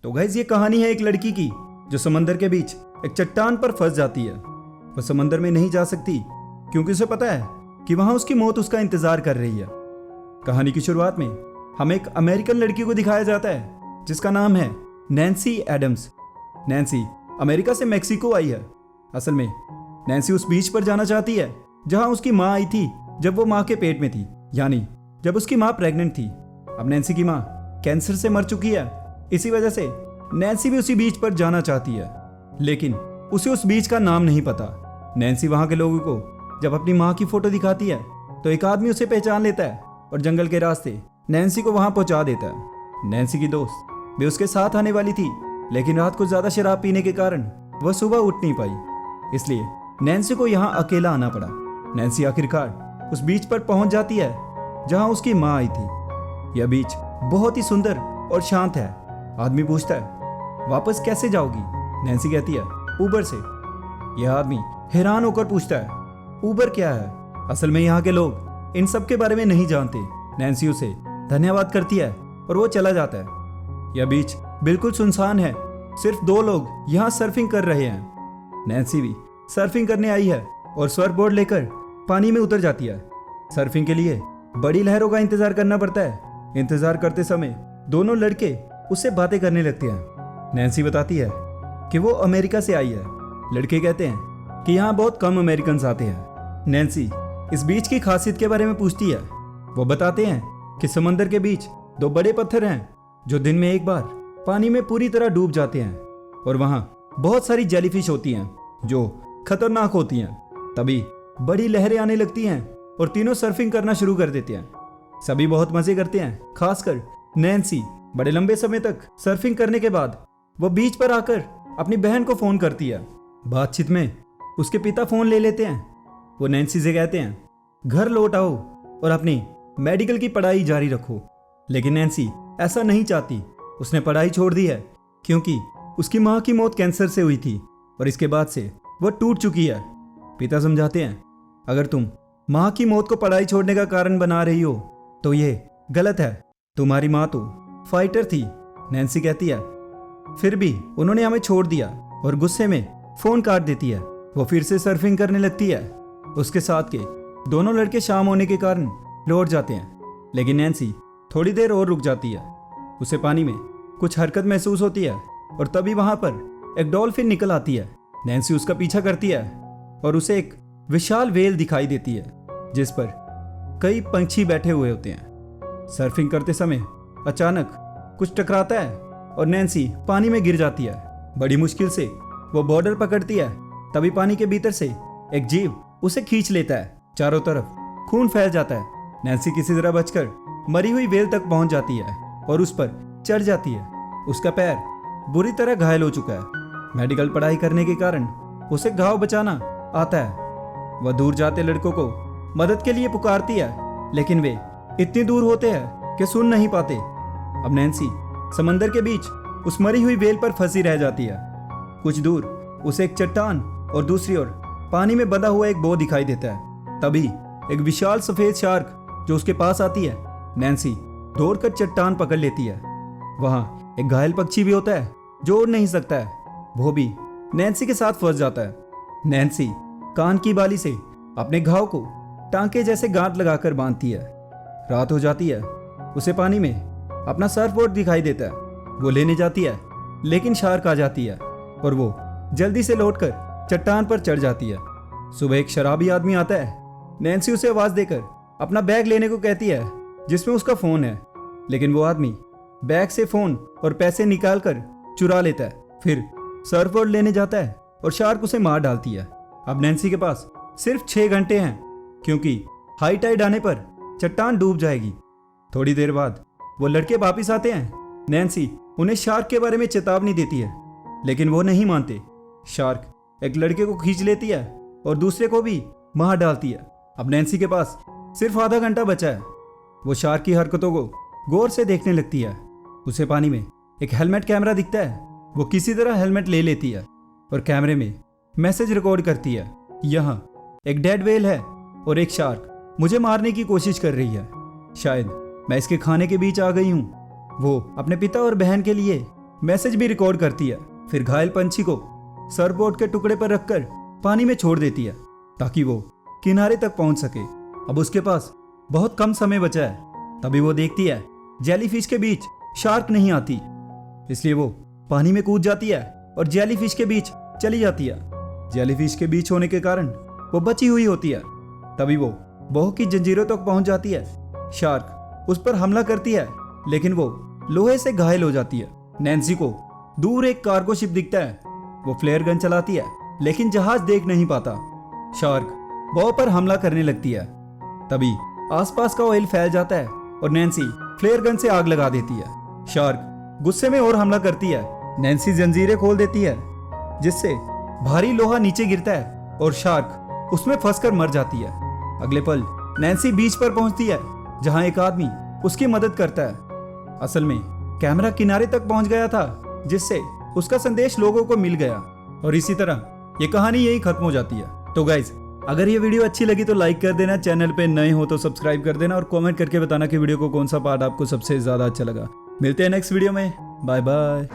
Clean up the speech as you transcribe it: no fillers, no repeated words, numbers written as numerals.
तो गाइस ये कहानी है एक लड़की की जो समंदर के बीच एक चट्टान पर फंस जाती है। वह समंदर में नहीं जा सकती क्योंकि उसे पता है कि वहां उसकी मौत उसका इंतजार कर रही है। कहानी की शुरुआत में हमें एक अमेरिकन लड़की को दिखाया जाता है जिसका नाम है नैन्सी एडम्स। नैन्सी अमेरिका से मेक्सिको आई है। असल में नैन्सी उस बीच पर जाना चाहती है जहां उसकी माँ आई थी जब वो माँ के पेट में थी, यानी जब उसकी माँ प्रेग्नेंट थी। अब नैन्सी की माँ कैंसर से मर चुकी है, इसी वजह से नैन्सी भी उसी बीच पर जाना चाहती है, लेकिन उसे उस बीच का नाम नहीं पता। नैन्सी वहां के लोगों को जब अपनी माँ की फोटो दिखाती है तो एक आदमी उसे पहचान लेता है और जंगल के रास्ते नैन्सी को वहां पहुंचा देता है। नैन्सी की दोस्त भी उसके साथ आने वाली थी, लेकिन रात को ज्यादा शराब पीने के कारण वह सुबह उठ नहीं पाई, इसलिए नैन्सी को यहाँ अकेला आना पड़ा। नैन्सी आखिरकार उस बीच पर पहुंच जाती है जहां उसकी माँ आई थी। यह बीच बहुत ही सुंदर और शांत है। आदमी पूछता है, वापस कैसे जाओगी? नैन्सी कहती है, ऊबर से। यह आदमी हैरान होकर पूछता है, ऊबर क्या है? असल में यहाँ के लोग इन सब के बारे में नहीं जानते। नैन्सी उसे धन्यवाद करती है और वो चला जाता है। यह बीच बिल्कुल सुनसान है, सिर्फ दो लोग यहाँ सर्फिंग कर रहे हैं। नैन्सी भी सर्फिंग करने आई है और सर्फबोर्ड लेकर पानी में उतर जाती है। सर्फिंग के लिए बड़ी लहरों का इंतजार करना पड़ता है। इंतजार करते समय दोनों लड़के उससे बातें करने लगते हैं। नैन्सी बताती है कि वो अमेरिका से आई है। लड़के कहते हैं कि यहाँ बहुत कम अमेरिकन आते हैं। नैन्सी इस बीच की खासियत के बारे में पूछती है। वो बताते हैं कि समंदर के बीच दो बड़े पत्थर हैं जो दिन में एक बार पानी में पूरी तरह डूब जाते हैं, और वहाँ बहुत सारी जेलीफिश होती हैं जो खतरनाक होती हैं। तभी बड़ी लहरें आने लगती हैं और तीनों सर्फिंग करना शुरू कर देते हैं। सभी बहुत मजे करते हैं, खासकर नैन्सी। बड़े लंबे समय तक सर्फिंग करने के बाद वो बीच पर आकर अपनी बहन को फोन करती है। बातचीत में उसके पिता फोन ले लेते हैं। वो नैन्सी से कहते हैं, घर लौट आओ और अपनी मेडिकल की पढ़ाई जारी रखो। लेकिन नैन्सी ऐसा नहीं चाहती। उसने पढ़ाई छोड़ दी है क्योंकि उसकी माँ की मौत कैंसर से हुई थी और इसके बाद से वह टूट चुकी है। पिता समझाते हैं, अगर तुम माँ की मौत को पढ़ाई छोड़ने का कारण बना रही हो तो ये गलत है। तुम्हारी माँ तो फाइटर थी। नैन्सी कहती है, फिर भी उन्होंने हमें छोड़ दिया, और गुस्से में फोन काट देती है। वो फिर से सर्फिंग करने लगती है। उसके साथ के दोनों लड़के शाम होने के कारण लौट जाते हैं, लेकिन नैन्सी थोड़ी देर और रुक जाती है। उसे पानी में कुछ हरकत महसूस होती है और तभी वहां पर एक डॉल्फिन निकल आती है। नैन्सी उसका पीछा करती है और उसे एक विशाल व्हेल दिखाई देती है जिस पर कई पंछी बैठे हुए होते हैं। सर्फिंग करते समय अचानक कुछ टकराता है और नैन्सी पानी में गिर जाती है। बड़ी मुश्किल से वो बॉर्डर पकड़ती है, तभी पानी के भीतर से एक जीव उसे खींच लेता है। चारों तरफ खून फैल जाता है। नैन्सी किसी तरह बचकर मरी हुई व्हेल तक पहुंच जाती है और उस पर चढ़ जाती है। उसका पैर बुरी तरह घायल हो चुका है। मेडिकल पढ़ाई करने के कारण उसे घाव बचाना आता है। वह दूर जाते लड़कों को मदद के लिए पुकारती है, लेकिन वे इतनी दूर होते हैं कि सुन नहीं पाते। अब नैन्सी समंदर के बीच उस मरी हुई व्हेल पर फंसी रह जाती है। कुछ दूर उसे एक चट्टान और दूसरी ओर पानी में बंधा हुआ एक बो दिखाई देता है। तभी एक विशाल सफेद शार्क जो उसके पास आती है। नैन्सी दौड़कर चट्टान पकड़ लेती है। वहां एक घायल पक्षी भी होता है जो उड़ नहीं सकता है। वो भी नैन्सी के साथ फंस जाता है। नैन्सी कान की बाली से अपने घाव को टांके जैसे गांठ लगाकर बांधती है। रात हो जाती है। उसे पानी में अपना सर्फबोर्ड दिखाई देता है। वो लेने जाती है, लेकिन शार्क आ जाती है और वो जल्दी से लौटकर चट्टान पर चढ़ जाती है। सुबह एक शराबी आदमी आता है। नैन्सी उसे आवाज देकर अपना बैग लेने को कहती है जिसमें उसका फोन है, लेकिन वो आदमी बैग से फोन और पैसे निकालकर चुरा लेता है। फिर सर्फबोर्ड लेने जाता है और शार्क उसे मार डालती है। अब नैन्सी के पास सिर्फ 6 घंटे हैं क्योंकि हाई टाइड आने पर चट्टान डूब जाएगी। थोड़ी देर बाद वो लड़के वापिस आते हैं। नैन्सी उन्हें शार्क के बारे में चेतावनी देती है, लेकिन वो नहीं मानते। शार्क एक लड़के को खींच लेती है और दूसरे को भी मार डालती है। अब नैन्सी के पास सिर्फ आधा घंटा बचा है। वो शार्क की हरकतों को गौर से देखने लगती है। उसे पानी में एक हेलमेट कैमरा दिखता है। वो किसी तरह हेलमेट ले लेती है और कैमरे में मैसेज रिकॉर्ड करती है, यहाँ एक डेड व्हेल है और एक शार्क मुझे मारने की कोशिश कर रही है। शायद मैं इसके खाने के बीच आ गई हूँ। वो अपने पिता और बहन के लिए मैसेज भी रिकॉर्ड करती है। फिर घायल पंछी को सरबोर्ड के टुकड़े पर रखकर पानी में छोड़ देती है ताकि वो किनारे तक पहुंच सके। अब उसके पास बहुत कम समय बचा है। तभी वो देखती है जेलीफिश के बीच शार्क नहीं आती, इसलिए वो पानी में कूद जाती है और जेलीफिश के बीच चली जाती है। जेलीफिश के बीच होने के कारण वो बची हुई होती है। तभी वो बहू की जंजीरों तक पहुंच जाती है। शार्क उस पर हमला करती है, लेकिन वो लोहे से घायल हो जाती है। नैन्सी को दूर एक कार्गो शिप दिखता है। वो फ्लेयर गन चलाती है, लेकिन जहाज देख नहीं पाता। शार्क बहू पर हमला करने लगती है। तभी आसपास का ऑयल फैल जाता है और नैन्सी फ्लेयर गन से आग लगा देती है। शार्क गुस्से में और हमला करती है। नैन्सी जंजीरें खोल देती है, जिससे भारी लोहा नीचे गिरता है और शार्क उसमें फंसकर मर जाती है। अगले पल नैन्सी बीच पर पहुंचती है, जहां एक आदमी उसकी मदद करता है। असल में कैमरा किनारे तक पहुंच गया था, जिससे उसका संदेश लोगों को मिल गया और इसी तरह ये कहानी यही खत्म हो जाती है। तो गाइज, अगर ये वीडियो अच्छी लगी तो लाइक कर देना, चैनल पे नए हो तो सब्सक्राइब कर देना और कमेंट करके बताना कि वीडियो को कौन सा पार्ट आपको सबसे ज्यादा अच्छा लगा। मिलते हैं नेक्स्ट वीडियो में। Bye bye.